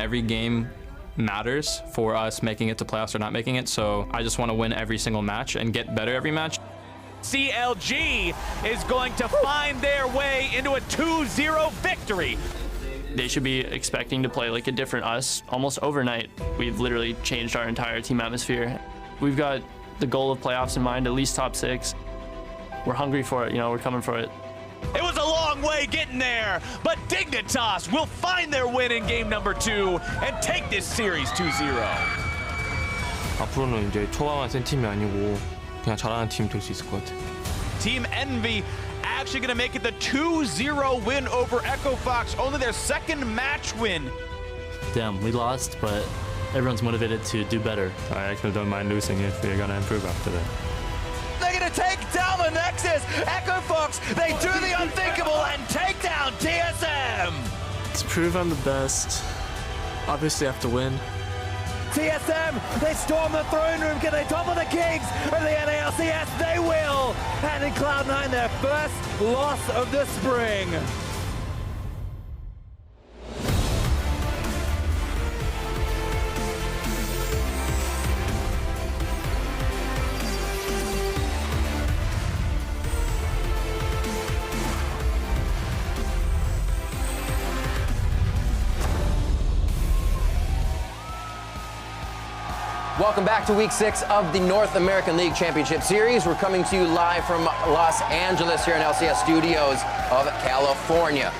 every game matters for us making it to playoffs or not making it. So I just want to win every single match and get better every match. CLG is going to find their way into a 2-0 victory. They should be expecting to play like a different us almost overnight. We've literally changed our entire team atmosphere. We've got the goal of playoffs in mind, at least top 6. We're hungry for it, we're coming for it. It was a long way getting there, but Dignitas will find their win in game number 2 and take this series 2-0. 앞으로는 이제 초강한 센 팀이 아니고 그냥 잘하는 팀 될 수 있을 것 같아. Team Envy actually going to make it the 2-0 win over Echo Fox, only their second match win. Damn, we lost, but everyone's motivated to do better. I actually don't mind losing if we're gonna improve after that. They're going to take down the Nexus. Echo Fox, they do the unthinkable and take down TSM. To prove I'm the best, obviously I have to win. TSM, they storm the throne room. Can they topple the kings of the NALCS? They will. And in Cloud9, their first loss of the spring. Welcome back to week 6 of the North American League Championship Series. We're coming to you live from Los Angeles here in LCS Studios of California.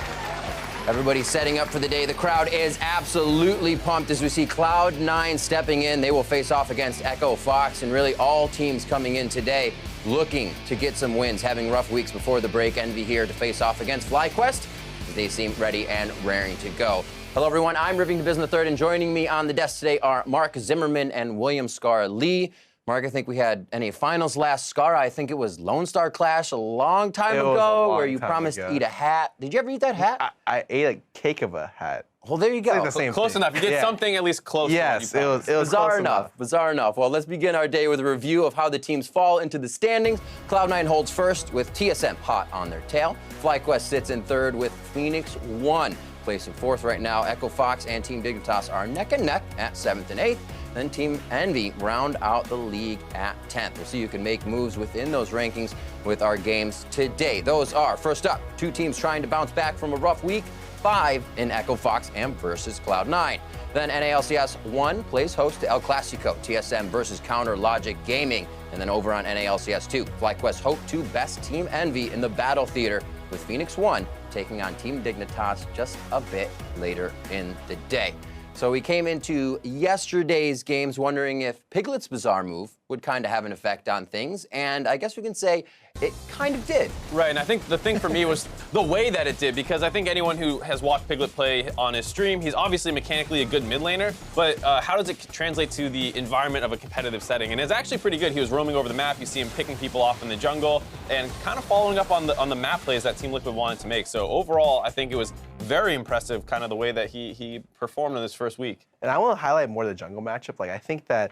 Everybody's setting up for the day. The crowd is absolutely pumped as we see Cloud9 stepping in. They will face off against Echo Fox, and really all teams coming in today looking to get some wins, having rough weeks before the break. Envy here to face off against FlyQuest. They seem ready and raring to go. Hello, everyone. I'm Rivington Business III, and joining me on the desk today are Mark Zimmerman and William Scar Lee. Mark, I think we had NA Finals last. Scar, I think it was Lone Star Clash a long time ago where you promised to eat a hat. Did you ever eat that hat? I ate a cake of a hat. Well, there you go. It's like the same Close thing. enough. You did something at least close. Yes, it was bizarre enough. Bizarre enough. Well, let's begin our day with a review of how the teams fall into the standings. Cloud9 holds first with TSM hot on their tail. FlyQuest sits in third with Phoenix 1. Placing fourth right now, Echo Fox and Team Dignitas are neck and neck at 7th and 8th. Then Team Envy round out the league at 10th. We'll see who can make moves within those rankings with our games today. Those are, first up, 2 teams trying to bounce back from a rough week, 5 in Echo Fox and versus Cloud9. Then NALCS 1 plays host to El Clasico, TSM versus Counter Logic Gaming. And then over on NALCS 2, FlyQuest hope to best Team Envy in the battle theater with Phoenix 1 taking on Team Dignitas just a bit later in the day. So we came into yesterday's games wondering if Piglet's bizarre move would kind of have an effect on things, and I guess we can say it kind of did. Right, and I think the thing for me was the way that it did, because I think anyone who has watched Piglet play on his stream, he's obviously mechanically a good mid laner, but how does it translate to the environment of a competitive setting? And it's actually pretty good. He was roaming over the map. You see him picking people off in the jungle and kind of following up on the map plays that Team Liquid wanted to make. So overall, I think it was very impressive, kind of the way that he performed in this first week. And I want to highlight more the jungle matchup. Like, I think that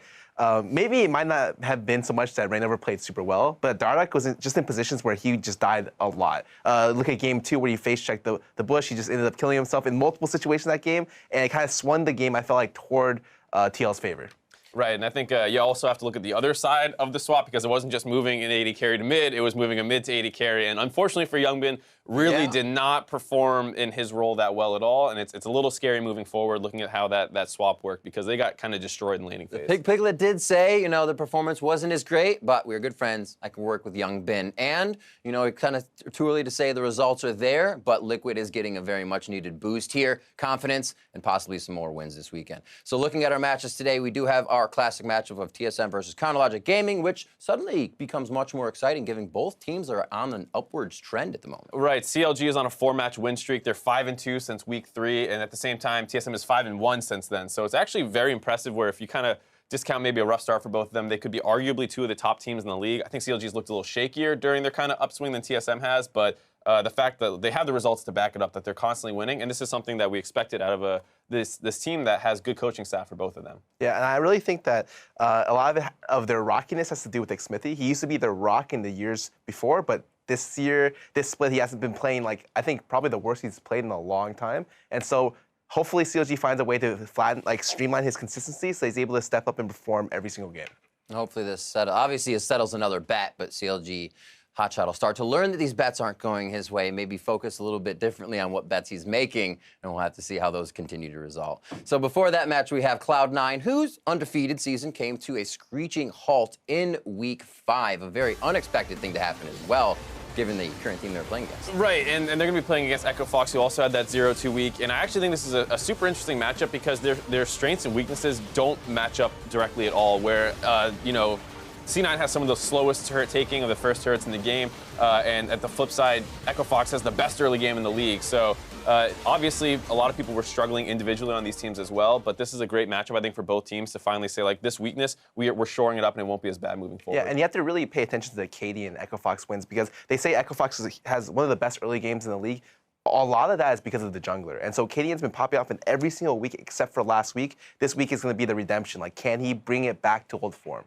maybe it might not have been so much that Rainover played super well, but Dardak was just in positions where he just died a lot. Look at game 2 where he face-checked the bush. He just ended up killing himself in multiple situations that game, and it kind of swung the game, I felt like, toward TL's favor. Right, and I think you also have to look at the other side of the swap, because it wasn't just moving an AD carry to mid, it was moving a mid to AD carry, and unfortunately for Youngbin, really did not perform in his role that well at all, and it's a little scary moving forward looking at how that swap worked, because they got kind of destroyed in laning phase. Piglet did say, the performance wasn't as great, but we're good friends. I can work with Youngbin. And, it's kind of too early to say the results are there, but Liquid is getting a very much needed boost here, confidence, and possibly some more wins this weekend. So looking at our matches today, we do have our classic matchup of TSM versus Counter Logic Gaming, which suddenly becomes much more exciting, given both teams are on an upwards trend at the moment. Right, CLG is on a 4-match win streak. They're 5-2 since week 3, and at the same time, TSM is 5-1 since then. So it's actually very impressive, where if you kind of discount maybe a rough start for both of them, they could be arguably 2 of the top teams in the league. I think CLG's looked a little shakier during their kind of upswing than TSM has, but the fact that they have the results to back it up, that they're constantly winning, and this is something that we expected out of this team that has good coaching staff for both of them. Yeah, and I really think that a lot of their rockiness has to do with Xmithy. He used to be the rock in the years before, but this year, this split, he hasn't been playing, like, I think probably the worst he's played in a long time. And so hopefully CLG finds a way to streamline his consistency so he's able to step up and perform every single game. Hopefully this settles another bet, but CLG Hotshot will start to learn that these bets aren't going his way, maybe focus a little bit differently on what bets he's making, and we'll have to see how those continue to resolve. So before that match, we have Cloud9, whose undefeated season came to a screeching halt in Week 5. A very unexpected thing to happen as well, given the current team they're playing against. Right, and they're going to be playing against Echo Fox, who also had that 0-2 week. And I actually think this is a super interesting matchup because their strengths and weaknesses don't match up directly at all, where, you know, C9 has some of the slowest turret taking of the first turrets in the game, and at the flip side, Echo Fox has the best early game in the league. So obviously, a lot of people were struggling individually on these teams as well, but this is a great matchup, I think, for both teams to finally say, like, this weakness, we're shoring it up and it won't be as bad moving forward. Yeah, and you have to really pay attention to the KD and Echo Fox wins because they say Echo Fox has one of the best early games in the league. A lot of that is because of the jungler. And so KDN's been popping off in every single week except for last week. This week is going to be the redemption. Like, can he bring it back to old form?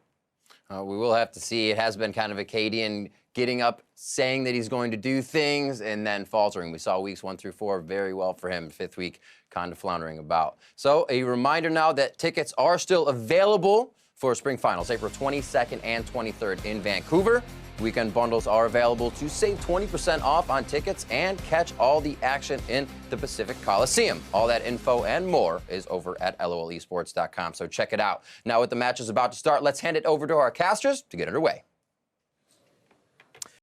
We will have to see. It has been kind of a Cadian getting up, saying that he's going to do things, and then faltering. We saw weeks 1 through 4 very well for him. 5th week, kind of floundering about. So a reminder now that tickets are still available for Spring Finals, April 22nd and 23rd in Vancouver. Weekend bundles are available to save 20% off on tickets and catch all the action in the Pacific Coliseum. All that info and more is over at lolesports.com, so check it out. Now with the matches about to start, let's hand it over to our casters to get underway.